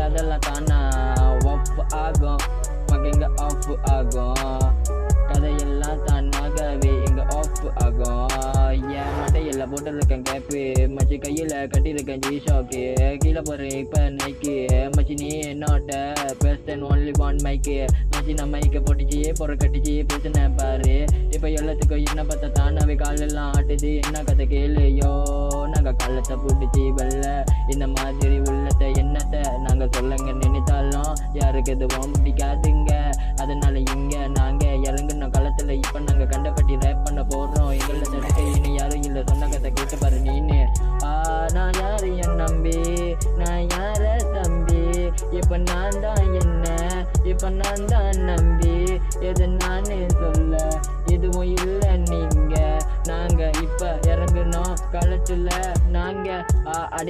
அதெல்லாம் தானா ஆஃப் ஆகும், மகங்க ஆஃப் ஆகும், கதையெல்லாம் தானாகவே இங்க ஆஃப் ஆகும். என் மண்டையில போட்டிருக்கேன் கேப்பு, மச்சி கையில கட்டியிருக்கேன் ஜி ஷாக்கு, கீழே போறேன் இப்ப நைக்கு, மச்சி நீ என்னோட பெஸ்ட் ஒன்லி ஒன் மைக்கு, மச்சி நான் மைக்க போட்டுச்சு பொற கட்டிச்சு பேசுன பாரு, இப்ப எல்லாத்துக்கும் என்ன பார்த்தா தானாவே காலெல்லாம் ஆட்டுது, என்ன கதை கேளுயோ நாங்க காலத்தை போட்டுச்சு வெள்ள, இந்த மாதிரி உள்ளத்தை என்னத்தை நாங்க சொல்லுங்க நினைத்தாலும் யாருக்கு எதுவும் பிடிக்காதுங்க, அதனால இங்க நாங்க இறங்குன காலத்துல இப்ப நாங்க கண்டபடி ரேப் பண்ண போறோம், எங்களை தடுக்க இனி யாரும் இல்ல, சொன்ன கதை கேட்டு பாரு நீனு. நான் யாரு என் நம்பி, நான் யார தம்பி, இப்ப நான் தான் என்ன, இப்ப நான் தான் நம்பி, எது நானே சொல்ல எதுவும் இல்ல நீங்க, நாங்க இப்ப இறங்குனோம் களத்துல நாங்க